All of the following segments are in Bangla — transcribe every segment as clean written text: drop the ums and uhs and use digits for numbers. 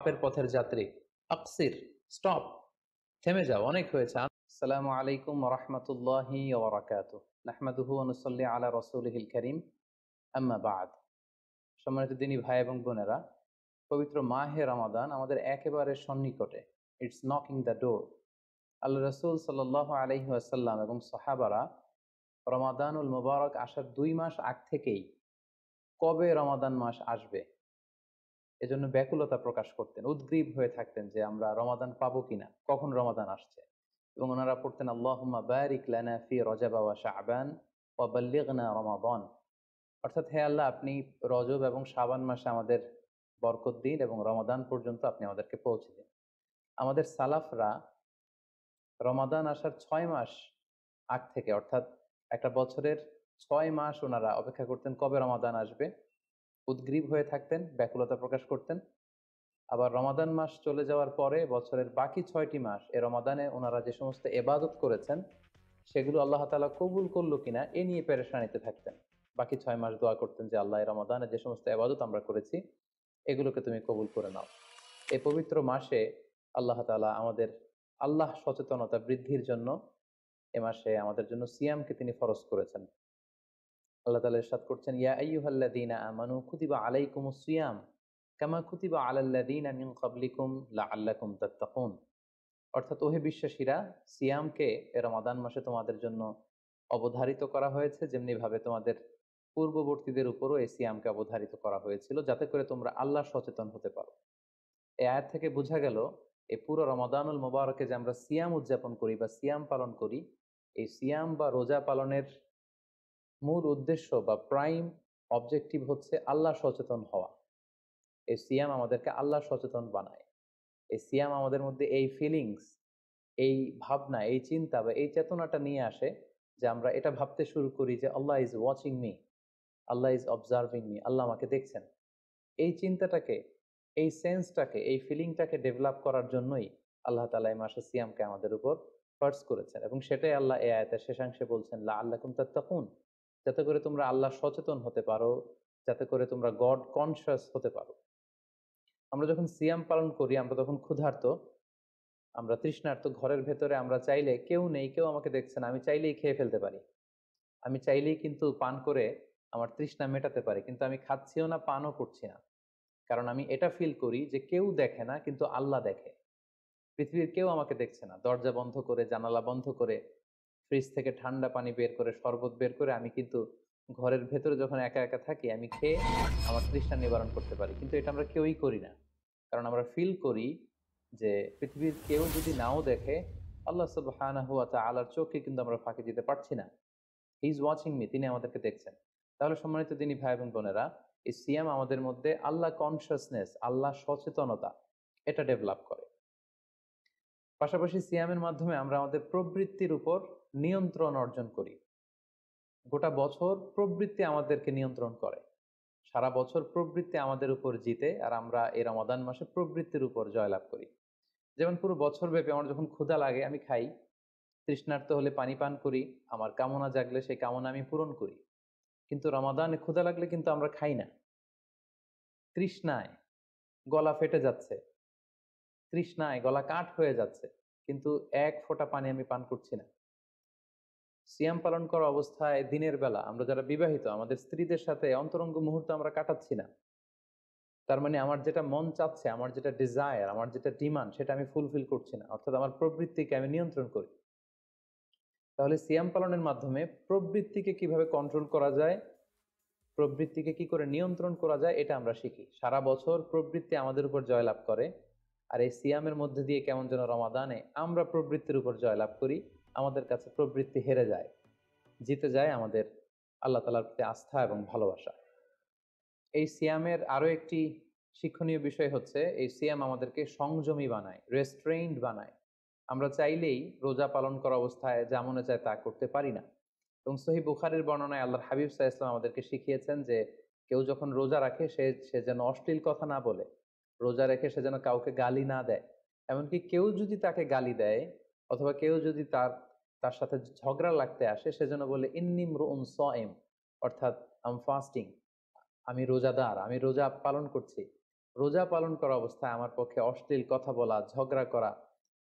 পাপের পথের যাত্রী, আকসির, স্টপ, থেমে যাও, অনেক হয়েছে। আসসালামু আলাইকুম ওয়া রাহমাতুল্লাহি ওয়া বারাকাতুহু। নাহমাদুহু ওয়া নুসাল্লি আলা রাসূলিহিল কারীম, আম্মা বা'দ। সম্মানিত দিনী ভাই এবং বোনেরা, পবিত্র মাহে রমাদান আমাদের একেবারে সন্নিকটে। It's knocking the door. Allah রাসূল সাল্লাল্লাহু আলাইহি ওয়াসাল্লাম এবং সাহাবারা রমাদানুল মুবারক আসার ২ মাস আগ থেকেই কবে রমাদান মাস আসবে এজন্য ব্যাকুলতা প্রকাশ করতেন, উদ্গ্রীব হয়ে থাকতেন যে আমরা রমাদান পাবো কিনা, কখন রমাদান আসছে। এবং ওনারা পড়তেন আল্লাহুম্মা বারিক লানা ফি রজব ওয়া শাবান ওয়া বাল্লিগনা রমাদান। অর্থাৎ হে আল্লাহ, আপনি রজব এবং শাবান মাসে আমাদের বরকত দিন এবং রমাদান পর্যন্ত আপনি আমাদেরকে পৌঁছে দিন। আমাদের সালাফরা রমাদান আসার ৬ মাস আগ থেকে, অর্থাৎ একটা বছরের ৬ মাস ওনারা অপেক্ষা করতেন কবে রমাদান আসবে, উদ্গ্রীব হয়ে থাকতেন, ব্যাকুলতা প্রকাশ করতেন। আবার রমাদান মাস চলে যাওয়ার পরে বছরের বাকি ৬টি মাস এ রমাদানে ওনারা যে সমস্ত এবাদত করেছেন সেগুলো আল্লাহ তাআলা কবুল করলো কিনা এ নিয়ে পেরেশানিতে থাকতেন। বাকি ৬ মাস দোয়া করতেন যে আল্লাহ, এই রমাদানে যে সমস্ত এবাদত আমরা করেছি এগুলোকে তুমি কবুল করে নাও। এই পবিত্র মাসে আল্লাহ তাআলা আমাদের আল্লাহ সচেতনতা বৃদ্ধির জন্য এ মাসে আমাদের জন্য সিয়ামকে তিনি ফরজ করেছেন। আল্লাহ তাআলা ইরশাদ করছেন, ইয়া আইয়ুহাল্লাযীনা আমানু কুতিবা আলাইকুমুস সিয়াম কামা কুতিবা আলাল্লাযীনা মিন ক্বাবলিকুম লাআল্লাকুম তাত্তাকুন। অর্থাৎ ওহে বিশ্বাসীরা, সিয়ামকে এ রমাদান মাসে তোমাদের জন্য অবধারিত করা হয়েছে, যেমনি ভাবে তোমাদের পূর্ববর্তীদের উপরও এই সিয়ামকে অবধারিত করা হয়েছিল, যাতে করে তোমরা আল্লাহ সচেতন হতে পারো। এই আয়াত থেকে বোঝা গেল, এই পুরো রমাদানুল মুবারকে যে আমরা সিয়াম উদযাপন করি বা সিয়াম পালন করি, এই সিয়াম বা রোজা পালনের মূল উদ্দেশ্য বা প্রাইম অবজেক্টিভ হচ্ছে আল্লাহ সচেতন হওয়া। এই সিয়াম আমাদেরকে আল্লাহ সচেতন বানায়। এই সিয়াম আমাদের মধ্যে এই ফিলিংস, এই ভাবনা, এই চিন্তা বা এই চেতনাটা নিয়ে আসে যে আমরা এটা ভাবতে শুরু করি যে Allah is watching me, Allah is observing me, Allah আমাকে দেখছেন। এই চিন্তাটাকে, এই সেন্সটাকে, এই ফিলিংটাকে ডেভেলপ করার জন্যই আল্লাহ তাআলা এই মাসে সিয়ামকে আমাদের উপর ফার্জ করেছেন। এবং সেটাই আল্লাহ এই আয়াতের শেষাংশে বলছেন, লাআল্লাকুম তাত্তাকুন, যাতে করে তোমরা আল্লাহ সচেতন হতে পারো, যাতে করে তোমরা গড কনসিয়াস হতে পারো। আমরা যখন সিয়াম পালন করি আমরা তখন ক্ষুধার্ত, আমরা তৃষ্ণার্ত, ঘরের ভেতরে আমরা চাইলে কেউ নেই, কেউ আমাকে দেখছে না, আমি চাইলেই খেয়ে ফেলতে পারি। আমি চাইলেই কিন্তু পান করে আমার তৃষ্ণা মেটাতে পারি, কিন্তু আমি খাচ্ছিও না, পানও করছি না। কারণ আমি এটা ফিল করি যে কেউ দেখে না, কিন্তু আল্লাহ দেখে। পৃথিবীর কেউ আমাকে দেখছে না। দরজা বন্ধ করে, জানালা বন্ধ করে, ফ্রিজ থেকে ঠান্ডা পানি বের করে, শরবত বের করে আমি কিন্তু ঘরের ভেতরে যখন একা একা থাকি আমি খেয়ে আমার তৃষ্ণা নিবারণ করতে পারি। কিন্তু এটা আমরা কেউই করি না। কারণ আমরা ফিল করি যে পৃথিবীর কেউ যদি নাও দেখে, আল্লাহ সুবহানাহু ওয়া তাআলার চোখে কিন্তু আমরা ফাঁকি দিতে পারছি না। হি ইজ ওয়াচিং মি, তিনি আমাদেরকে দেখছেন। তাহলে সম্মানিত দিনী ভাই এবং বোনেরা, এই সিয়াম আমাদের মধ্যে আল্লাহ কনসিয়াসনেস, আল্লাহ সচেতনতা এটা ডেভেলপ করে। পাশাপাশি সিয়ামের মাধ্যমে আমরা আমাদের প্রবৃত্তির উপর নিয়ন্ত্রণ অর্জন করি। গোটা বছর প্রবৃত্তি আমাদেরকে নিয়ন্ত্রণ করে। সারা বছর প্রবৃত্তি আমাদের উপর জিতে, আর আমরা এই রমাদান মাসে প্রবৃত্তির উপর জয়লাভ করি। যেমন পুরো বছর ব্যাপী আমার যখন ক্ষুধা লাগে আমি খাই, তৃষ্ণার্ত হলে পানি পান করি, আমার কামনা জাগলে সেই কামনা আমি পূরণ করি। কিন্তু রমাদানে ক্ষুধা লাগলে কিন্তু আমরা খাই না। তৃষ্ণায় গলা ফেটে যাচ্ছে, তৃষ্ণায় গলা কাঠ হয়ে যাচ্ছে, কিন্তু এক ফোঁটা পানি আমি পান করছি না। সিয়াম পালন করা অবস্থায় দিনের বেলা আমরা যারা বিবাহিত, আমাদের স্ত্রীদের সাথে অন্তরঙ্গ মুহূর্ত আমরা কাটাচ্ছি না। তার মানে আমার যেটা মন চাচ্ছে, আমার যেটা ডিজায়ার, আমার যেটা ডিমান্ড, সেটা আমি ফুলফিল করছি না। অর্থাৎ আমার প্রবৃত্তিকে আমি নিয়ন্ত্রণ করি। তাহলে সিয়াম পালনের মাধ্যমে প্রবৃত্তিকে কিভাবে কন্ট্রোল করা যায়, প্রবৃত্তিকে কি করে নিয়ন্ত্রণ করা যায়, এটা আমরা শিখি। সারা বছর প্রবৃত্তি আমাদের উপর জয়লাভ করে, আর এই সিয়ামের মধ্যে দিয়ে কেমন যেন রমাদানে আমরা প্রবৃত্তির উপর জয়লাভ করি, আমাদের কাছে প্রবৃত্তি হেরে যায়, জিতে যায় আমাদের আল্লাহ তাআলার প্রতি আস্থা এবং ভালোবাসা। এই সিয়ামের আরো একটি শিক্ষণীয় বিষয় হচ্ছে, এই সিয়াম আমাদেরকে সংযমী বানায়, রেস্ট্রেইনড বানায়। আমরা চাইলেই রোজা পালন করা অবস্থায় যা মনে চায় তা করতে পারি না। এবং সহিহ বুখারীর বর্ণনায় আল্লাহর হাবিব সাল্লাল্লাহু আলাইহি ওয়াসাল্লাম আমাদেরকে শিখিয়েছেন যে কেউ যখন রোজা রাখে সে যেন অশ্লীল কথা না বলে, রোজা রেখে সে যেন কাউকে গালি না দেয়। এমনকি কেউ যদি তাকে গালি দেয় অথবা কেউ যদি তার সাথে ঝগড়া লাগতে আসে, সে যেন বলে ইন্নী ইমরুউন সাইম, অর্থাৎ আই এম ফাস্টিং, আমি রোজাদার, আমি রোজা পালন করছি। রোজা পালন করা অবস্থায় আমার পক্ষে অশ্লীল কথা বলা, ঝগড়া করা,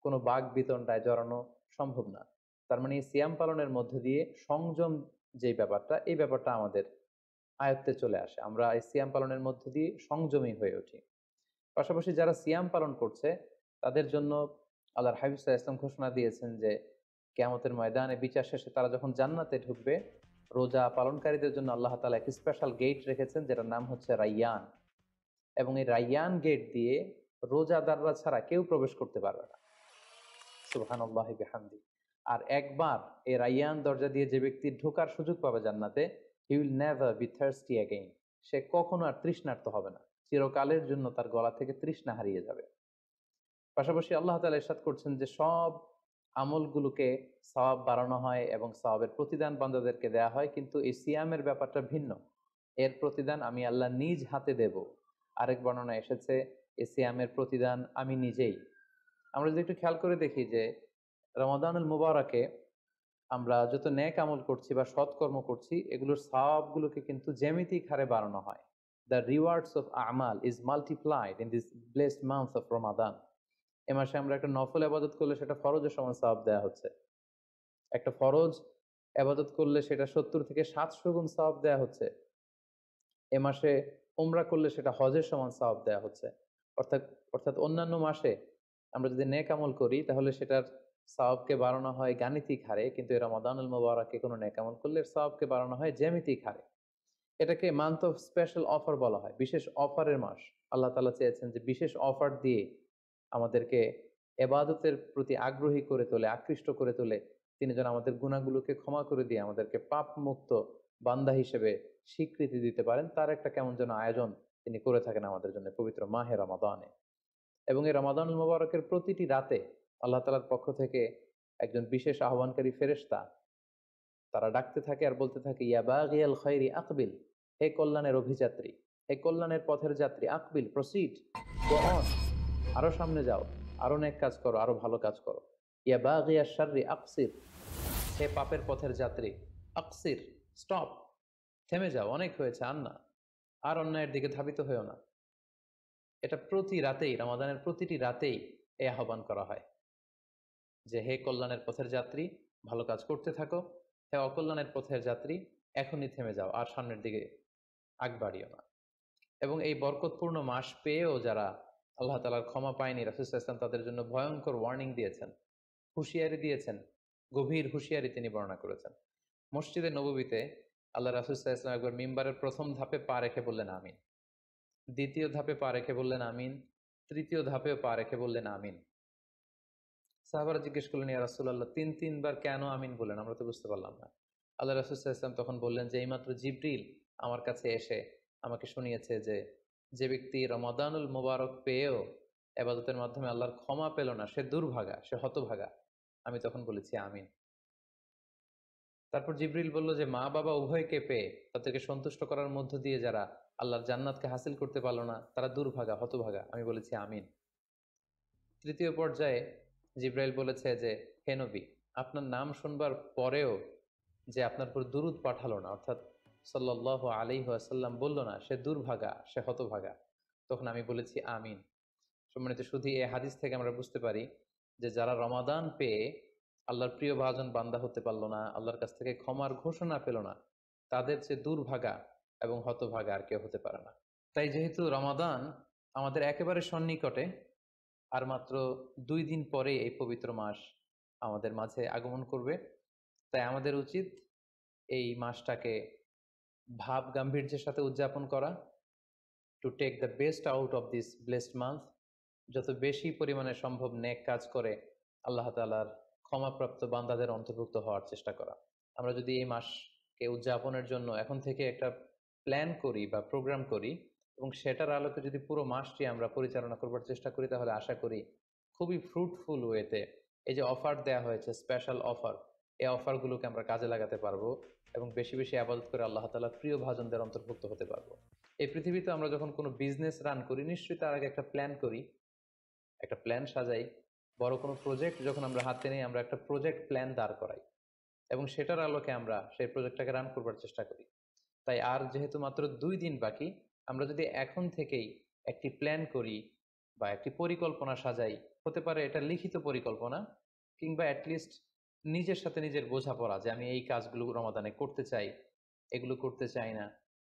কোনো বাক বিতণ্ডায় জড়ানো সম্ভব না। তার মানে এই সিয়াম পালনের মধ্য দিয়ে সংযম যে ব্যাপারটা, এই ব্যাপারটা আমাদের আয়ত্তে চলে আসে। আমরা এই সিয়াম পালনের মধ্য দিয়ে সংযমী হয়ে উঠি। পাশাপাশি যারা সিয়াম পালন করছে তাদের জন্য আল্লাহর হাবিব সাল্লাল্লাহু আলাইহি ওয়াসাল্লাম ঘোষণা দিয়েছেন যে কিয়ামতের ময়দানে বিচার শেষে তারা যখন জান্নাতে ঢুকবে, রোজা পালনকারীদের জন্য আল্লাহ তাআলা এক স্পেশাল গেট রেখেছেন যেটার নাম হচ্ছে রাইয়ান। এবং এই রাইয়ান গেট দিয়ে রোজাদাররা ছাড়া কেউ প্রবেশ করতে পারবে না। সুবহানাল্লাহি বিহামদি। আর একবার এই রাইয়ান দরজা দিয়ে যে ব্যক্তি ঢোকার সুযোগ পাবে জান্নাতে, he will never be thirsty again. সে কখনো আর তৃষ্ণার্ত হবে না। চিরকালের জন্য তার গলা থেকে তৃষ্ণা হারিয়ে যাবে। পাশাপাশি আল্লাহ তাআলা ইরশাদ করছেন যে সব আমলগুলোকে সওয়াব বাড়ানো হয় এবং সওয়াবের প্রতিদান বান্দাদেরকে দেয়া হয়, কিন্তু এই সিয়ামের ব্যাপারটা ভিন্ন। এর প্রতিদান আমি আল্লাহ নিজ হাতে দেব। আরেক বর্ণনায় এসেছে এই সিয়ামের প্রতিদান আমি নিজেই। আমরা যদি একটু খেয়াল করে দেখি যে রমাদানুল মুবারাকে আমরা যত নেক আমল করছি বা সৎকর্ম করছি, এগুলোর সওয়াবগুলোকে কিন্তু জ্যামিতিক হারে বাড়ানো হয়। দ্য রিওয়ার্ডস অফ আমাল is multiplied in this blessed month of Ramadan. এ মাসে আমরা একটা নফল আবাদত করলে সেটা ফরজের সমান সওয়াব দেওয়া হচ্ছে। একটা ফরজ আবাদত করলে সেটা ৭০ থেকে ৭০০ গুণ সওয়াব দেওয়া হচ্ছে। এ মাসে উমরা করলে সেটা হজের সমান সওয়াব দেওয়া হচ্ছে। অর্থাৎ অর্থাৎ অন্যান্য মাসে আমরা যদি নেক আমল করি তাহলে সেটার সওয়াবকে বাড়ানো হয় গাণিতিক হারে, কিন্তু এই রমাদানুল মুবারাকে কোনো নেক আমল করলে এর সওয়াবকে বাড়ানো হয় জ্যামিতিক হারে। এটাকে মান্থ অফ স্পেশাল অফার বলা হয়, বিশেষ অফারের মাস। আল্লাহ তাআলা চেয়েছেন যে বিশেষ অফার দিয়ে আমাদেরকে এবাদতের প্রতি আগ্রহী করে তোলে, আকৃষ্ট করে তোলে। তিনি যেন আমাদের গুনাহগুলোকে ক্ষমা করে দিয়ে আমাদেরকে পাপ মুক্ত বান্দা হিসেবে স্বীকৃতি দিতে পারেন, তার একটা কেমন যেন আয়োজন তিনি করে থাকেন আমাদের জন্য পবিত্র মাহে রমাদানে। এবং এই রমাদানুল মুবারকের প্রতিটি রাতে আল্লাহ তাআলার পক্ষ থেকে একজন বিশেষ আহ্বানকারী ফেরেশতা তারা ডাকতে থাকে আর বলতে থাকে, ইয়া বাগিয়াল খায়রি আকবিল। হে কল্যাণের অভিযাত্রী, হে কল্যাণের পথের যাত্রী, আকবিল, প্রসিড, গো অন, আরো সামনে যাও, আরো নেক কাজ করো, আরো ভালো কাজ করো। ইয়া বাগিয়াশ শাররি আকসির। হে পাপের পথের যাত্রী, আকসির, স্টপ, থেমে যাও, অনেক হয়েছে, আর না, আর অন্যায়ের দিকে ধাবিত হয়েও না। এটা প্রতি রাতেই, রমাদানের প্রতিটি রাতেই এই আহ্বান করা হয় যে হে কল্যাণের পথের যাত্রী, ভালো কাজ করতে থাকো। হে অকল্যাণের পথের যাত্রী, এখনই থেমে যাও, আর সামনের দিকে আগ বাড়িও না। এবং এই বরকতপূর্ণ মাস পেয়েও যারা আল্লাহ তাআলার ক্ষমা পায়নি, রাসূল সাল্লাল্লাহু আলাইহি ওয়াসাল্লাম তাদের জন্য ভয়ঙ্কর ওয়ার্নিং দিয়েছেন, হুঁশিয়ারি দিয়েছেন, গভীর হুঁশিয়ারি তিনি বর্ণনা করেছেন। মসজিদে নববীতে আল্লাহ রাসূল সাল্লাল্লাহু আলাইহি ওয়াসাল্লাম একবার মিম্বারের প্রথম ধাপে পা রেখে বললেন আমিন, দ্বিতীয় ধাপে পা রেখে বললেন আমিন, তৃতীয় ধাপেও পা রেখে বললেন আমিন। সাহাবারা জিজ্ঞেস করলেন, ইয়া রাসূলুল্লাহ, তিনবার কেন আমিন বললেন? আমরা তো বুঝতে পারলাম না। আল্লাহ রাসূল সাল্লাল্লাহু আলাইহি ওয়াসাল্লাম তখন বললেন যে এইমাত্র জিবরিল আমার কাছে এসে আমাকে শুনিয়েছে যে যে ব্যক্তি রমাদানুল মুবারক পেয়েও ইবাদতের মাধ্যমে আল্লাহর ক্ষমা পেল না, সে দুর্ভাগা, সে হতভাগা। আমি তখন বলেছি আমিন। তারপর জিবরিল বলল যে মা বাবা উভয়কে পেয়ে তাদেরকে সন্তুষ্ট করার মধ্য দিয়ে যারা আল্লাহর জান্নাতকে হাসিল করতে পারলো না, তারা দুর্ভাগা, হতভাগা। আমি বলেছি আমিন। তৃতীয় পর্যায়ে জিব্রাইল বলেছে যে হে নবী, আপনার নাম শুনবার পরেও যে আপনার উপর দুরূদ পাঠালো না, অর্থাৎ সাল্লাল্লাহু আলাইহি ওয়াসাল্লাম বলল না, সে দুর্ভাগা, সে হতভাগা। তখন আমি বলেছি আমিন। সম্মানিত শুধু এই হাদিস থেকে আমরা বুঝতে পারি যে যারা রমাদান পেয়ে আল্লাহর প্রিয় ভাজন বান্দা হতে পারলো না, আল্লাহর কাছ থেকে ক্ষমার ঘোষণা পেল না, তাদের চেয়ে দুর্ভাগা এবং হতভাগা আর কেউ হতে পারে না। তাই যেহেতু রমাদান আমাদের একেবারে সন্নিকটে, আর মাত্র ২ দিন পরে এই পবিত্র মাস আমাদের মাঝে আগমন করবে, তাই আমাদের উচিত এই মাসটাকে ভাব গাম্ভীর্যের সাথে উদযাপন করা, to take the best out of this blessed month. যত বেশি পরিমাণে সম্ভব নেক কাজ করে আল্লাহ তাআলার ক্ষমাপ্রাপ্ত বান্দাদের অন্তর্ভুক্ত হওয়ার চেষ্টা করা। আমরা যদি এই মাসকে উদযাপনের জন্য এখন থেকে একটা প্ল্যান করি বা প্রোগ্রাম করি এবং সেটার আলোকে যদি পুরো মাসটি আমরা পরিচালনা করবার চেষ্টা করি, তাহলে আশা করি খুবই ফ্রুটফুল ওয়েতে এই যে অফার দেয়া হয়েছে, স্পেশাল অফার, এই অফারগুলোকে আমরা কাজে লাগাতে পারবো এবং বেশি বেশি আবাদত করে আল্লাহ তাআলার প্রিয় ভাজনদের অন্তর্ভুক্ত হতে পারবো। এই পৃথিবীতে আমরা যখন কোনো বিজনেস রান করি, নিশ্চয়ই তার আগে একটা প্ল্যান করি, একটা প্ল্যান সাজাই। বড় কোনো প্রজেক্ট যখন আমরা হাতে নিই, আমরা একটা প্রজেক্ট প্ল্যান দাঁড় করাই এবং সেটার আলোকে আমরা সেই প্রজেক্টটাকে রান করবার চেষ্টা করি। তাই আর যেহেতু মাত্র ২ দিন বাকি, আমরা যদি এখন থেকেই একটি প্ল্যান করি বা একটি পরিকল্পনা সাজাই, হতে পারে এটা লিখিত পরিকল্পনা, কিংবা অ্যাটলিস্ট নিজের সাথে নিজের বোঝাপড়া যে আমি এই কাজগুলো রমাদানে করতে চাই, এগুলো করতে চাই না,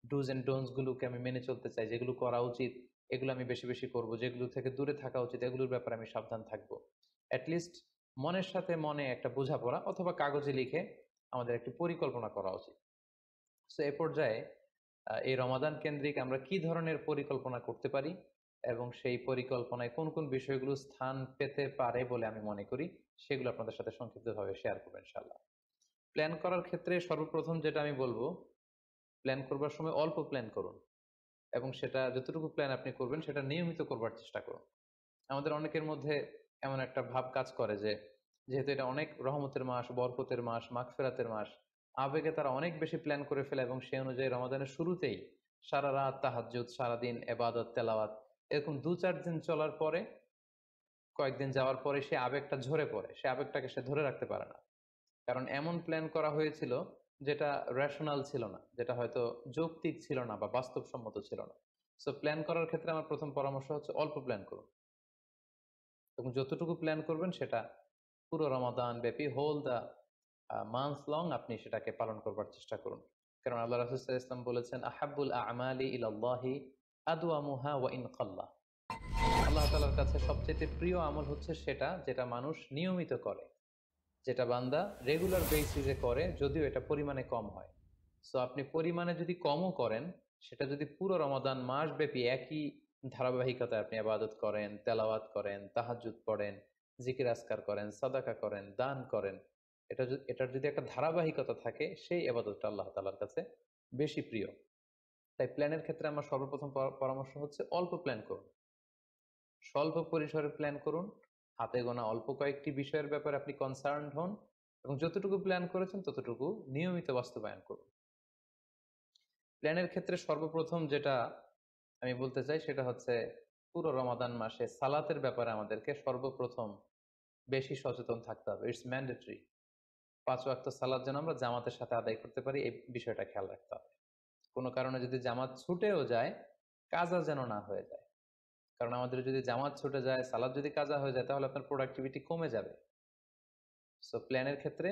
ডুজ অ্যান্ড ডোন্টস গুলোকে আমি মেনে চলতে চাই, যেগুলো করা উচিত এগুলো আমি বেশি বেশি করব, যেগুলো থেকে দূরে থাকা উচিত এগুলোর ব্যাপারে আমি সাবধান থাকবো। অ্যাটলিস্ট মনের সাথে মনে একটা বোঝাপড়া অথবা কাগজে লিখে আমাদের একটি পরিকল্পনা করা উচিত। সো এ পর্যায়ে এই রমাদান কেন্দ্রিক আমরা কি ধরনের পরিকল্পনা করতে পারি এবং সেই পরিকল্পনায় কোন কোন বিষয়গুলো স্থান পেতে পারে বলে আমি মনে করি, সেগুলো আপনাদের সাথে সংক্ষিপ্তভাবে শেয়ার করবো ইনশাআল্লাহ। প্ল্যান করার ক্ষেত্রে সর্বপ্রথম যেটা আমি বলবো, প্ল্যান করবার সময় অল্প প্ল্যান করুন এবং সেটা যতটুকু প্ল্যান আপনি করবেন সেটা নিয়মিত করবার চেষ্টা করুন। আমাদের অনেকের মধ্যে এমন একটা ভাব কাজ করে যে যেহেতু এটা অনেক রহমতের মাস, বরকতের মাস, মাগফিরাতের মাস, আবেগে তারা অনেক বেশি প্ল্যান করে ফেলে এবং সেই অনুযায়ী রমাদানের শুরুতেই সারা রাত তাহাজ্জুদ, সারাদিন এবাদত তেলাওয়াত, এরকম 2-4 দিন চলার পরে, কয়েকদিন যাওয়ার পরে সে আবেগটা ঝরে পড়ে, সে আবেগটাকে সে ধরে রাখতে পারে না। কারণ এমন প্ল্যান করা হয়েছিল যেটা রেশনাল ছিল না, যেটা হয়তো যৌক্তিক ছিল না বা বাস্তবসম্মত ছিল না। সো প্ল্যান করার ক্ষেত্রে আমার প্রথম পরামর্শ হচ্ছে অল্প প্ল্যান করুন এবং যতটুকু প্ল্যান করবেন সেটা পুরো রমাদান ব্যাপী, হোল দ্য মান্থ লং আপনি সেটাকে পালন করবার চেষ্টা করুন। কারণ আল্লাহ রাসূল সাল্লাল্লাহু আলাইহি ওয়াসাল্লাম বলেছেন, আহাব্বুল আমালি ইলাল্লাহি আদওয়ামুহা ওয়া ইন কাল্লা। আল্লাহ তাআলার কাছে সবচেয়ে প্রিয় আমল হচ্ছে সেটা যেটা মানুষ নিয়মিত করে, যেটা বান্দা রেগুলার বেসিসে করে, যদিও এটা পরিমাণে কম হয়। সো আপনি পরিমাণে যদি কমও করেন, সেটা যদি পুরো রমাদান মাস ব্যাপী একই ধারাবাহিকতায় আপনি ইবাদত করেন, তেলাওয়াত করেন, তাহাজ্জুদ পড়েন, জিকির আজকার করেন, সাদাকা করেন, দান করেন, এটার যদি একটা ধারাবাহিকতা থাকে, সেই ইবাদতটা আল্লাহ তাআলার কাছে বেশি প্রিয়। তাই প্ল্যানের ক্ষেত্রে আমার সর্বপ্রথম পরামর্শ হচ্ছে অল্প প্ল্যান করুন, স্বল্প পরিসরে প্ল্যান করুন, হাতে গোনা অল্প কয়েকটি বিষয়ের ব্যাপারে আপনি কনসার্নড হন এবং যতটুকু প্ল্যান করেছেন ততটুকু নিয়মিত বাস্তবায়ন করুন। প্ল্যানের ক্ষেত্রে সর্বপ্রথম যেটা আমি বলতে চাই সেটা হচ্ছে পুরো রমাদান মাসে সালাতের ব্যাপারে আমাদেরকে সর্বপ্রথম বেশি সচেতন থাকতে হবে। It's mandatory. 5 ওয়াক্ত সালাত যেন আমরা জামাতের সাথে আদায় করতে পারি, এই বিষয়টা খেয়াল রাখতে হবে। কোনো কারণে যদি জামাত ছুটেও যায়, কাজা যেন না হয়ে যায়। কারণ আমাদের যদি জামাত ছুটে যায়, সালাত যদি কাজা হয়ে যায়, তাহলে আপনার প্রোডাক্টিভিটি কমে যাবে। সো প্ল্যানের ক্ষেত্রে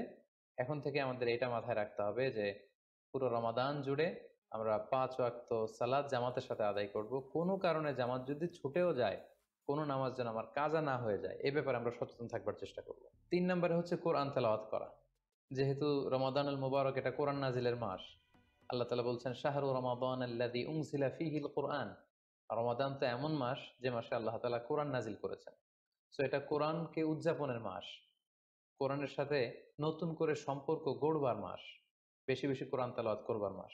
এখন থেকে আমাদের এটা মাথায় রাখতে হবে যে পুরো রমাদান জুড়ে আমরা 5 ওয়াক্ত সালাত জামাতের সাথে আদায় করব। কোনো কারণে জামাত যদি ছুটেও যায়, কোনো নামাজ যেন আমার কাজা না হয়ে যায়, এ ব্যাপারে আমরা সচেতন থাকবার চেষ্টা করব। 3 নম্বরে হচ্ছে কোরআন তেলাওয়াত করা। যেহেতু রমাদানুল মুবারক এটা কোরআন নাজিলের মাস, আল্লাহ তাআলা বলছেন শাহরু রমাদান আল্লাযী উনজিলা ফীহিল কুরআন। রমাদান তো এমন মাস যে মাসে আল্লাহ তাআলা কোরআন নাজিল করেছেন। সো এটা কোরআনকে উদযাপনের মাস, কোরআনের সাথে নতুন করে সম্পর্ক গড়বার মাস, বেশি বেশি কোরআন তেলাওয়াত করবার মাস।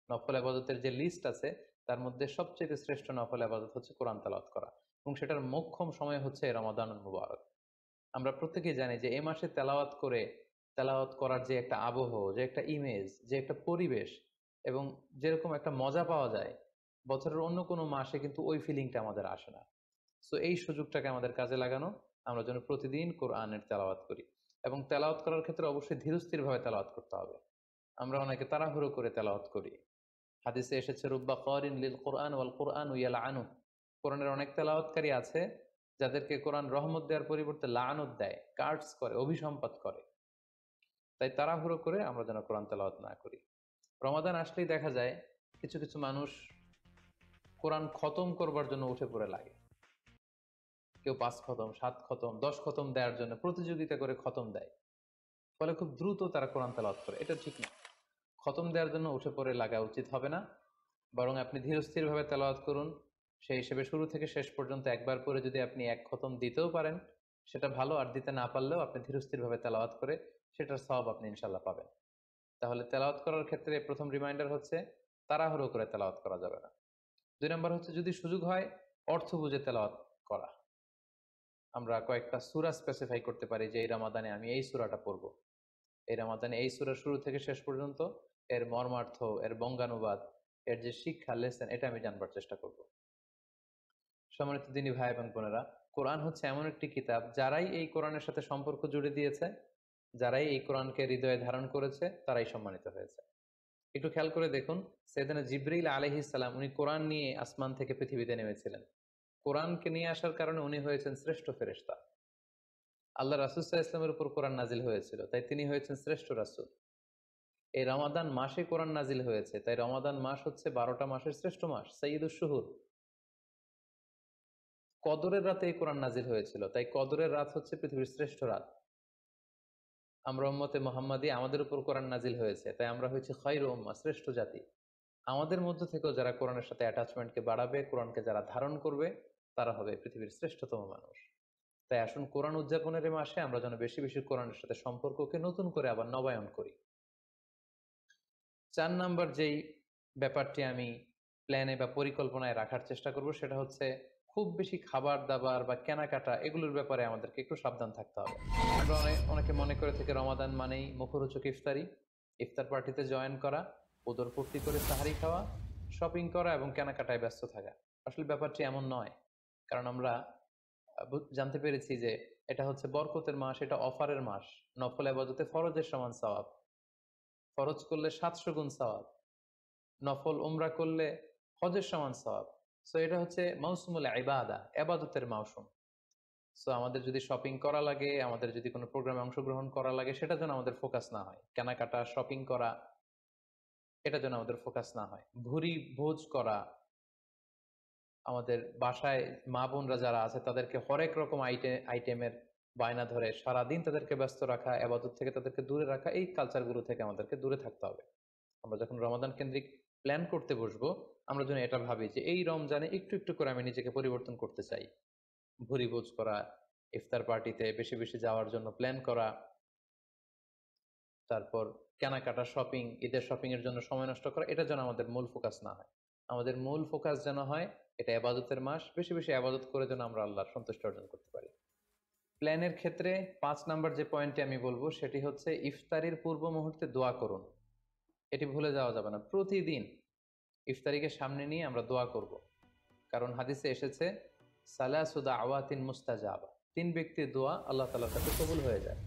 নফল ইবাদতের যে লিস্ট আছে তার মধ্যে সবচেয়ে শ্রেষ্ঠ নফল ইবাদত হচ্ছে কোরআন তেলাওয়াত করা এবং সেটার মোক্ষম সময় হচ্ছে রমাদানুল মুবারক। আমরা প্রত্যেকেই জানি যে এই মাসে তেলাওয়াত করে, তেলাওয়াত করার যে একটা আবহ, যে একটা ইমেজ, যে একটা পরিবেশ এবং যেরকম একটা মজা পাওয়া যায়, বছরের অন্য কোনো মাসে কিন্তু ওই ফিলিংটা আমাদের আসে না। সো এই সুযোগটাকে আমাদের কাজে লাগানো, আমরা যেন প্রতিদিন কোরআনের তেলাওয়াত করি এবং তেলাওয়াত করার ক্ষেত্রে অবশ্যই ধীরস্থির ভাবে তেলাওয়াত করতে হবে। আমরা অনেকে তাড়াহুড়ো করে তেলাওয়াত করি। হাদিসে এসেছে রুব্বা কারিন লিল কোরআন ওয়াল কোরআন ইয়ালআনু। কোরআনের অনেক তেলাওয়াতকারী আছে যাদেরকে কোরআন রহমত দেওয়ার পরিবর্তে লানত দেয়, কার্ডস করে, অভিসম্পাত করে। তাই তাড়াহুড়ো করে আমরা যেন কোরআন তেলাওয়াত না করি। রমাদান আসলেই দেখা যায় কিছু কিছু মানুষ কোরআন খতম করবার জন্য উঠে পড়ে লাগে। কেউ 5 খতম, 7 খতম, 10 খতম দেওয়ার জন্য প্রতিযোগিতা করে খতম দেয়। ফলে খুব দ্রুত তারা কোরআন তেলাওয়াত করে। এটা ঠিক না। খতম দেওয়ার জন্য উঠে পড়ে লাগা উচিত হবে না। বরং আপনি ধীরস্থিরভাবে তেলাওয়াত করুন। সেই হিসেবে শুরু থেকে শেষ পর্যন্ত একবার করে যদি আপনি 1 খতম দিতেও পারেন, সেটা ভালো। আর দিতে না পারলেও আপনি ধীরস্থিরভাবে তেলাওয়াত করে সেটার সওয়াব আপনি ইনশাল্লাহ পাবেন। তাহলে তেলাওয়াত করার ক্ষেত্রে প্রথম রিমাইন্ডার হচ্ছে তাড়াহুড়ো করে তেলাওয়াত করা যাবে না। 2 নম্বর হচ্ছে যদি সুযোগ হয় অর্থ বুঝে তেলাওয়াত করা। আমরা কয়েকটা সূরা স্পেসিফাই করতে পারি যে এই রমাদানে আমি এই সূরাটা পড়ব। এই রমাদানে এই সূরা শুরু থেকে শেষ পর্যন্ত এর মর্মার্থ, এর বঙ্গানুবাদ, এর যে শিক্ষা লেসন, এটা আমি জানবার চেষ্টা করব। সম্মানিত দিনী ভাই এবং বোনেরা, কোরআন হচ্ছে এমন একটি কিতাব, যারাই এই কোরআনের সাথে সম্পর্ক জুড়ে দিয়েছে, যারাই এই কোরআনকে হৃদয়ে ধারণ করেছে, তারাই সম্মানিত হয়েছে। একটু খেয়াল করে দেখুন, সাইয়েদনা জিবরাইল আলাইহিস সালাম উনি কোরআন নিয়ে আসমান থেকে পৃথিবীতে নেমেছিলেন। কোরআনকে নিয়ে আসার কারণে উনি হয়েছেন শ্রেষ্ঠ ফেরেশতা। আল্লাহ রাসূল সাল্লাল্লাহু আলাইহি ওয়াসাল্লামের উপর কোরআন নাজিল হয়েছিল, তাই তিনি হয়েছেন শ্রেষ্ঠ রাসূল। এই রমাদান মাসে কোরআন নাজিল হয়েছে, তাই রমাদান মাস হচ্ছে 12টা মাসের শ্রেষ্ঠ মাস, সাইয়্যিদুশ শুহুর। কদরের রাতে এই কোরআন নাজিল হয়েছিল, তাই কদরের রাত হচ্ছে পৃথিবীর শ্রেষ্ঠ রাত। আমরা উম্মতে মুহাম্মাদি, আমাদের উপর কোরআন নাজিল হয়েছে, তাই আমরা হয়েছি খায়রু উম্মাহ, শ্রেষ্ঠ জাতি। আমাদের মধ্য থেকেও যারা কোরআনের সাথে অ্যাটাচমেন্টকে বাড়াবে, কোরআনকে যারা ধারণ করবে, তারা হবে পৃথিবীর শ্রেষ্ঠতম মানুষ। তাই আসুন কোরআন উদযাপনের এই মাসে আমরা যেন বেশি বেশি কোরআনের সাথে সম্পর্ককে নতুন করে আবার নবায়ন করি। 4 নাম্বার যেই ব্যাপারটি আমি প্ল্যানে বা পরিকল্পনায় রাখার চেষ্টা করব, সেটা হচ্ছে খুব বেশি খাবার দাবার বা কেনাকাটা এগুলোর ব্যাপারে আমাদেরকে একটু সাবধান থাকতে হবে। আমরা অনেকে মনে করে থেকে রমাদান মানেই মুখরোচক ইফতারি, ইফতার পার্টিতে জয়েন করা, উদরপূর্তি করে সাহারি খাওয়া, শপিং করা এবং কেনাকাটায় ব্যস্ত থাকা। আসলে ব্যাপারটি এমন নয়। কারণ আমরা জানতে পেরেছি যে এটা হচ্ছে বরকতের মাস, এটা অফারের মাস। নফল ইবাদতে ফরজের সমান সওয়াব। ফরজ করলে 700 গুণ সওয়াব, নফল উমরা করলে হজের সমান সওয়াব। সো এটা হচ্ছে মৌসুমুল ইবাদা, ইবাদতের মৌসুম। সো আমাদের যদি শপিং করা লাগে, আমাদের যদি কোনো প্রোগ্রামে অংশগ্রহণ করা লাগে, সেটা যেন আমাদের ফোকাস না হয়। কেনাকাটা, শপিং করা, এটা যেন আমাদের ফোকাস না হয়। ভুরি ভোজ করা, আমাদের বাসায় মা বোনরা যারা আছে তাদেরকে হরেক রকম আইটেমের বায়না ধরে সারাদিন তাদেরকে ব্যস্ত রাখা, ইবাদত থেকে তাদেরকে দূরে রাখা, এই কালচারগুলো থেকে আমাদেরকে দূরে থাকতে হবে। আমরা যখন রমাদান কেন্দ্রিক প্ল্যান করতে বসবো, আমরা যেন এটা ভাবি যে এই রমজানে একটু একটু করে আমি নিজেকে পরিবর্তন করতে চাই। ভুরিভোজ করা, ইফতার পার্টিতে বেশি বেশি যাওয়ার জন্য প্ল্যান করা, তারপর কেনাকাটা, শপিং, ঈদের শপিং এর জন্য সময় নষ্ট করা, এটা যেন আমাদের মূল ফোকাস না হয়। আমাদের মূল ফোকাস যেন হয় এটা ইবাদতের মাস, বেশি বেশি ইবাদত করে যেন আমরা আল্লাহর সন্তুষ্টি অর্জন করতে পারি। প্ল্যানের ক্ষেত্রে 5 নাম্বার যে পয়েন্টটি আমি বলবো সেটি হচ্ছে ইফতারির পূর্ব মুহূর্তে দোয়া করুন। এটি ভুলে যাওয়া যাবে না। প্রতিদিন ইফতারিকে সামনে নিয়ে আমরা দোয়া করব। কারণ হাদিসে এসেছে সালাসু দাওয়াতিন মুস্তাজাবা, 3 ব্যক্তির দোয়া আল্লাহ তাআলার কাছে কবুল হয়ে যায়।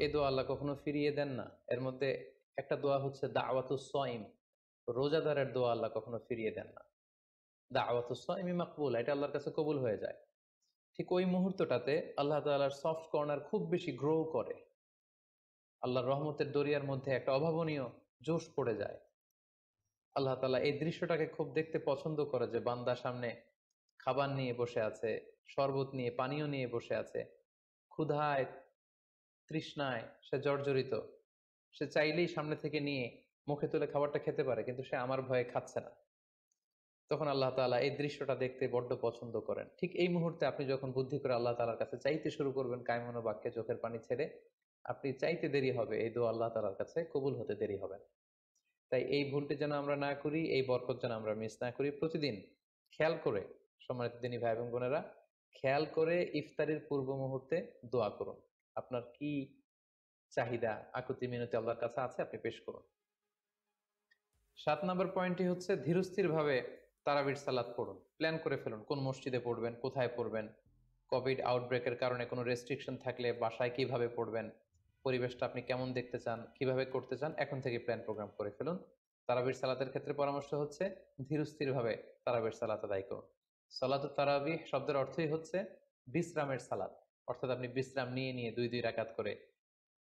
এই দোয়া আল্লাহ কখনো ফিরিয়ে দেন না। এর মধ্যে একটা দোয়া হচ্ছে দাওয়াতুস সাইম, রোজাদারের দোয়া আল্লাহ কখনো ফিরিয়ে দেন না। দাওয়াতুস সাইমি মাকবুল, এটা আল্লাহর কাছে কবুল হয়ে যায়। ঠিক ওই মুহূর্তটাতে আল্লাহ তাআলার সফট কর্নার খুব বেশি গ্রো করে। আল্লাহর রহমতের দরিয়ার মধ্যে একটা অভাবনীয় জোশ পড়ে যায়। আল্লাহ তাআলা এই দৃশ্যটাকে খুব দেখতে পছন্দ করে যে বান্দা সামনে খাবার নিয়ে বসে আছে, শরবত নিয়ে, পানীয় নিয়ে বসে আছে, ক্ষুধায় তৃষ্ণায় সে জর্জরিত। সে চাইলেই সামনে থেকে নিয়ে মুখে তুলে খাবারটা খেতে পারে, কিন্তু সে আমার ভয়ে খাচ্ছে না। তখন আল্লাহ তাআলা এই দৃশ্যটা দেখতে বড্ড পছন্দ করেন। ঠিক এই মুহূর্তে আপনি যখন বুদ্ধি করে আল্লাহ তাআলার কাছে চাইতে শুরু করবেন, কায়মনো বাক্যে চোখের পানি ছেড়ে, আপনি চাইতে দেরি হবে, এই দোয়া আল্লাহ তাআলার কাছে কবুল হতে দেরি হবে না। তাই এই ভুলটি যেন আমরা না করি, এই বরকত যেন আমরা মিস না করি। প্রতিদিন খেয়াল করে, সম্মানিত দিনী ভাই এবং বোনেরা, খেয়াল করে ইফতারির পূর্ব মুহূর্তে দোয়া করুন। আপনার কি চাহিদা, আকুতি মিনতি আল্লাহর কাছে আছে, আপনি পেশ করুন। 7 নম্বর পয়েন্টটি হচ্ছে ধীরস্থিরভাবে তারাবির সালাত পড়ুন। প্ল্যান করে ফেলুন কোন মসজিদে পড়বেন, কোথায় পড়বেন। কোভিড আউটব্রেকের কারণে কোনো রেস্ট্রিকশন থাকলে বাসায় কিভাবে পড়বেন, পরিবেশটা আপনি কেমন দেখতে চান, কিভাবে করতে চান, এখন থেকে প্ল্যান প্রোগ্রাম করে ফেলুন। তারাবির সালাতের ক্ষেত্রে পরামর্শ হচ্ছে ধীরস্থিরভাবে তারাবির সালাত আদায় করুন। সালাতুত তারাবিহ শব্দের অর্থই হচ্ছে বিশ্রামের সালাত। অর্থাৎ আপনি বিশ্রাম নিয়ে নিয়ে 2 রাকাত করে,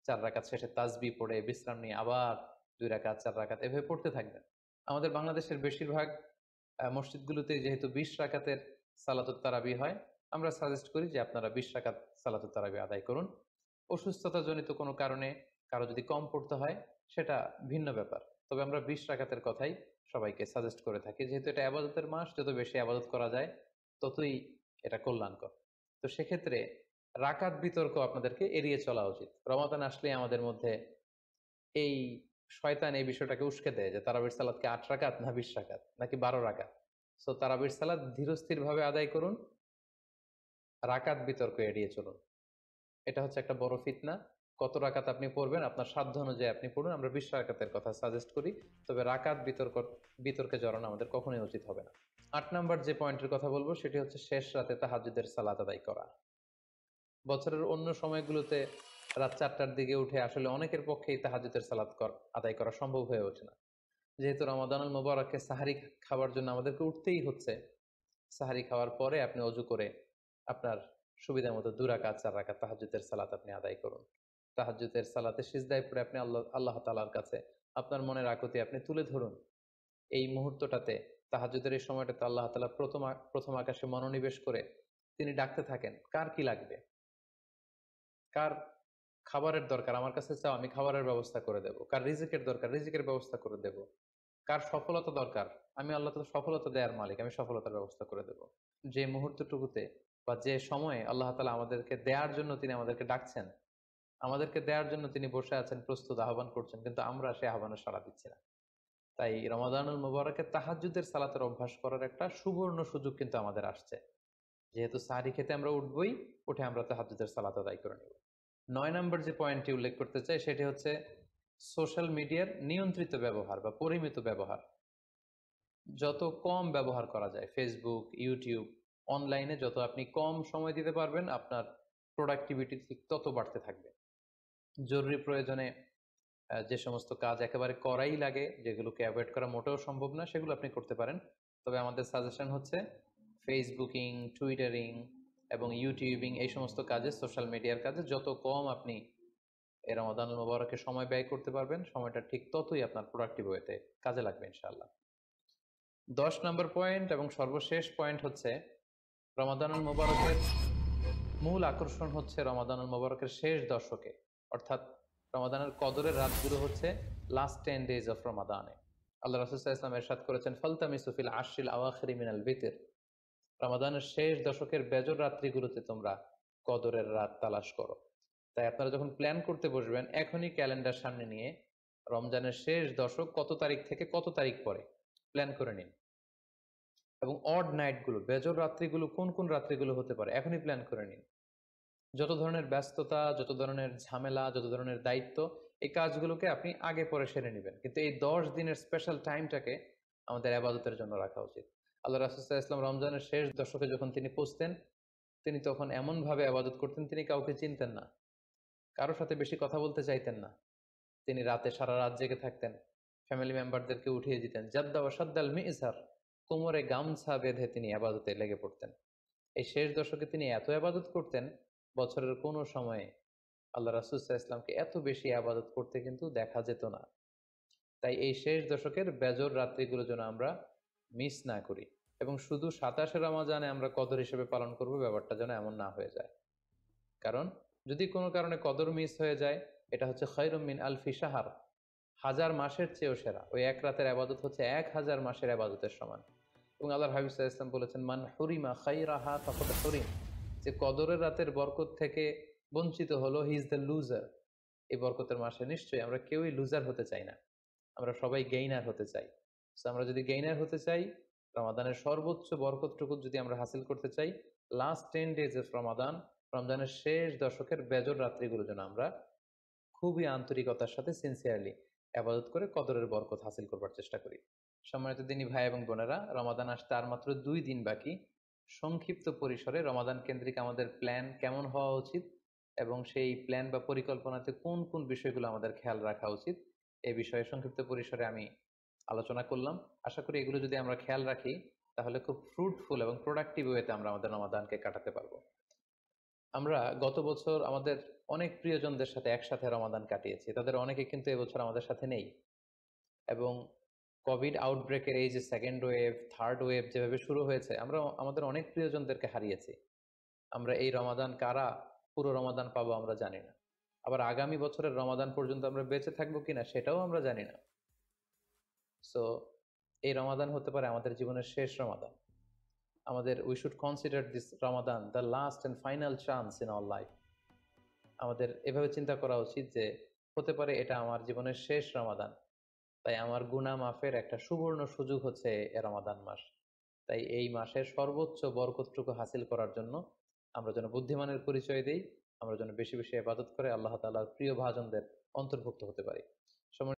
4 রাকাত শেষে তাসবিহ পড়ে বিশ্রাম নিয়ে আবার 2 রাকাত, 4 রাকাত এভাবে পড়তে থাকবেন। আমাদের বাংলাদেশের বেশিরভাগ মসজিদগুলোতে যেহেতু 20 রাকাতের সালাতুত তারাবিহ হয়, আমরা সাজেস্ট করি যে আপনারা 20 রাকাত সালাতুত তারাবিহ আদায় করুন। অসুস্থতাজনিত কোনো কারণে কারো যদি কম পড়তে হয়, সেটা ভিন্ন ব্যাপার। তবে আমরা 20 রাকাতের কথাই সবাইকে সাজেস্ট করে থাকি। যেহেতু এটা ইবাদতের মাস, যত বেশি ইবাদত করা যায় ততই এটা কল্যাণকর। তো সেক্ষেত্রে রাকাত বিতর্ক আপনাদেরকে এড়িয়ে চলা উচিত। রমাদান আসলেই আমাদের মধ্যে এই শয়তান এই বিষয়টাকে উস্কে দেয় যে তারাবির সালাতকে 8 রাকাত না 20 রাকাত নাকি 12 রাকাত। সো তারাবির সালাত ধীরস্থিরভাবে আদায় করুন, রাকাত বিতর্ক এড়িয়ে চলুন। এটা হচ্ছে একটা বড় ফিতনা। কত রাকাত আপনি পড়বেন আপনার সাধ্য অনুযায়ী আপনি পড়ুন। আমরা 20 রাকাতের কথা সাজেস্ট করি। তবে রাকাত বিতর্কে জড়ানো আমাদের কখনোই উচিত হবে না। 8 নাম্বার যে পয়েন্টের কথা বলবো সেটি হচ্ছে শেষ রাতে তাহাজ্জুদের সালাত আদায় করা। বছরের অন্য সময়গুলোতে রাত 4টার দিকে উঠে আসলে অনেকের পক্ষেই তাহাজ্জুদের সালাত আদায় করা সম্ভব হয়ে ওঠে না। যেহেতু রমাদানুল মুবারকে সাহারি খাওয়ার জন্য আমাদেরকে উঠতেই হচ্ছে, সাহারি খাওয়ার পরে আপনি অজু করে আপনার সুবিধা মতো 2 রাকাত 4 রাকাত তাহাজ্জুদের সালাত আপনি আদায় করুন। তাহাজ্জুদের সালাতে সিজদায় পড়ে আপনি আল্লাহ তাআলার কাছে আপনার মনের আকুতি আপনি তুলে ধরুন। এই মুহূর্তটাতে, তাহাজ্জুদের এই সময়টাতে আল্লাহ তাআলা প্রথম আকাশে মনোনিবেশ করে তিনি ডাকতে থাকেন, কার কি লাগবে? কার খাবারের দরকার? আমার কাছে চাও, আমি খাবারের ব্যবস্থা করে দেব। কার রিজিকের দরকার? রিজিকের ব্যবস্থা করে দেব। কার সফলতা দরকার? আমি আল্লাহ তাআলা সফলতা দেওয়ার মালিক, আমি সফলতার ব্যবস্থা করে দেব। যে মুহূর্তটুকুতে বা যে সময়ে আল্লাহ তাআলা আমাদেরকে দেয়ার জন্য তিনি আমাদেরকে ডাকছেন, আমাদেরকে দেয়ার জন্য তিনি বসে আছেন, প্রস্তুত আহ্বান করছেন, কিন্তু আমরা সেই আহ্বানে সাড়া দিচ্ছি না। তাই রমাদানুল মুবারকে তাহাজ্জুদের সালাতের অভ্যাস করার একটা সুবর্ণ সুযোগ কিন্তু আমাদের আসছে। যেহেতু সাহরি খেতে আমরা উঠবই, উঠে আমরা তাহাজ্জুদের সালাত আদায় করে নেব। ৯ নম্বর যে পয়েন্টটি উল্লেখ করতে চাই সেটি হচ্ছে সোশ্যাল মিডিয়ার নিয়ন্ত্রিত ব্যবহার বা পরিমিত ব্যবহার। যত কম ব্যবহার করা যায় ফেসবুক, ইউটিউব, অনলাইনে যত আপনি কম সময় দিতে পারবেন, আপনার প্রোডাক্টিভিটি তত বাড়তে থাকবে। জরুরি প্রয়োজনে যে সমস্ত কাজ একেবারে করাই লাগে, যেগুলোকে অ্যাভয়েড করা মোটেও সম্ভব না, সেগুলো আপনি করতে পারেন। তবে আমাদের সাজেশন হচ্ছে ফেসবুকিং, টুইটারিং এবং ইউটিউবিং, এই সমস্ত কাজে, সোশ্যাল মিডিয়ার কাজে যত কম আপনি এই রমাদানুল মুবারকে সময় ব্যয় করতে পারবেন, সময়টা ঠিক ততই আপনার প্রোডাক্টিভ ওয়েতে কাজে লাগবে ইনশাআল্লাহ। 10 নম্বর পয়েন্ট এবং সর্বশেষ পয়েন্ট হচ্ছে রমাদানুল মুবারকের মূল আকর্ষণ হচ্ছে রমাদানুল মুবারকের শেষ দশকে, অর্থাৎ রমাদানের কদরের রাতগুলো হচ্ছে লাস্ট 10 ডেজ অফ রমাদানে। আল্লাহ রাসূল সাল্লাল্লাহু আলাইহি ওয়াসাল্লাম ইরশাদ করেছেন, ফালতামিসু ফিল আশরিল আওয়াখিরি মিনাল বিতর, রমাদানের শেষ দশকের বেজর রাত্রিগুলোতে তোমরা কদরের রাত তালাশ করো। তাই আপনারা যখন প্ল্যান করতে বসবেন, এখনই ক্যালেন্ডার সামনে নিয়ে রমজানের শেষ দশক কত তারিখ থেকে কত তারিখ পরে প্ল্যান করে নিন, এবং অড নাইটগুলো, বেজর রাত্রিগুলো কোন কোন রাত্রিগুলো হতে পারে এখনই প্ল্যান করে নিন। যত ধরনের ব্যস্ততা, যত ধরনের ঝামেলা, যত ধরনের দায়িত্ব, এই কাজগুলোকে আপনি আগে পরে সেরে নেবেন, কিন্তু এই 10 দিনের স্পেশাল টাইমটাকে আমাদের ইবাদতের জন্য রাখা উচিত। আল্লাহ রাসূল সাল্লাল্লাহু আলাইহি ওয়াসাল্লাম রমজানের শেষ দশকে যখন তিনি পৌঁছতেন, তিনি তখন এমনভাবে ইবাদত করতেন, তিনি কাউকে চিনতেন না, কারোর সাথে বেশি কথা বলতে চাইতেন না। তিনি রাতে সারা রাত জেগে থাকতেন, ফ্যামিলি মেম্বারদেরকে উঠিয়ে দিতেন, জাদ্দা ওয়া সাদ্দাল মিজহার, কোমরে গামছা বেঁধে তিনি ইবাদতে লেগে পড়তেন। এই শেষ দশকে তিনি এত ইবাদত করতেন, বছরের কোনো সময়ে আল্লাহ রাসূল সাল্লাল্লাহু আলাইহি ওয়াসাল্লামকে এত বেশি ইবাদত করতে কিন্তু দেখা যেত না। তাই এই শেষ দশকের বেজর রাত্রিগুলো যেন আমরা মিস না করি, এবং শুধু 27শে রমজানে আমরা কদর হিসেবে পালন করব, ব্যাপারটা যেন এমন না হয়ে যায়। কারণ যদি কোনো কারণে কদর মিস হয়ে যায়, এটা হচ্ছে খায়রুম মিন আলফি শাহর, 1000 মাসের চেয়েও সেরা। ওই এক রাতের ইবাদত হচ্ছে 1000 মাসের ইবাদতের সমান। এবং আল্লাহর হাবিব সাল্লাল্লাহু আলাইহি ওয়াসাল্লাম বলেছেন, মান হুরিমা খায়রাহা ফাকাদ হুরিম, যে কদরের রাতের বরকত থেকে বঞ্চিত হলো, হি ইজ দ্য লুজার। এই বরকতের মাসে নিশ্চয়ই আমরা কেউই লুজার হতে চাই না, আমরা সবাই গেইনার হতে চাই। সো আমরা যদি গেইনার হতে চাই, রমাদানের সর্বোচ্চ বরকতটুকু যদি আমরা হাসিল করতে চাই, লাস্ট 10 ডেজ অফ রমাদান, রমজানের শেষ দশকের বেজর রাত্রিগুলো যেন আমরা খুবই আন্তরিকতার সাথে সিনসিয়ারলি আবাদত করে কদরের বরকত হাসিল করবার চেষ্টা করি। সম্মানিত দিনী ভাই এবং বোনেরা, রমাদান আসতে আর মাত্র 2 দিন বাকি। সংক্ষিপ্ত পরিসরে রমাদান কেন্দ্রিক আমাদের প্ল্যান কেমন হওয়া উচিত এবং সেই প্ল্যান বা পরিকল্পনাতে কোন কোন বিষয়গুলো আমাদের খেয়াল রাখা উচিত, এই বিষয়ে সংক্ষিপ্ত পরিসরে আমি আলোচনা করলাম। আশা করি এগুলো যদি আমরা খেয়াল রাখি, তাহলে খুব ফ্রুটফুল এবং প্রোডাক্টিভ ওয়েতে আমরা আমাদের রমাদানকে কাটাতে পারবো। আমরা গত বছর আমাদের অনেক প্রিয়জনদের সাথে একসাথে রমাদান কাটিয়েছি, তাদের অনেকে কিন্তু এবছর আমাদের সাথে নেই, এবং কোভিড আউটব্রেকের এই যে সেকেন্ড ওয়েভ, থার্ড ওয়েভ যেভাবে শুরু হয়েছে, আমরা আমাদের অনেক প্রিয়জনদেরকে হারিয়েছি। আমরা এই রমাদান কারা পুরো রমাদান পাবো আমরা জানি না, আবার আগামী বছরের রমাদান পর্যন্ত আমরা বেঁচে থাকবো কিনা সেটাও আমরা জানি না। সো এই রমাদান হতে পারে আমাদের জীবনের শেষ রমাদান। আমাদের we should consider this Ramadan the last and final chance in our life. আমাদের এভাবে চিন্তা করা উচিত যে হতে পারে এটা আমার জীবনের শেষ রমাদান, তাই আমার গুনাহ মাফের একটা সুবর্ণ সুযোগ হচ্ছে এ রমাদান মাস। তাই এই মাসের সর্বোচ্চ বরকতটুকু হাসিল করার জন্য আমরা যেন বুদ্ধিমানের পরিচয় দেই, আমরা যেন বেশি বেশি ইবাদত করে আল্লাহ তাআলার প্রিয় ভাজনদের অন্তর্ভুক্ত হতে পারি।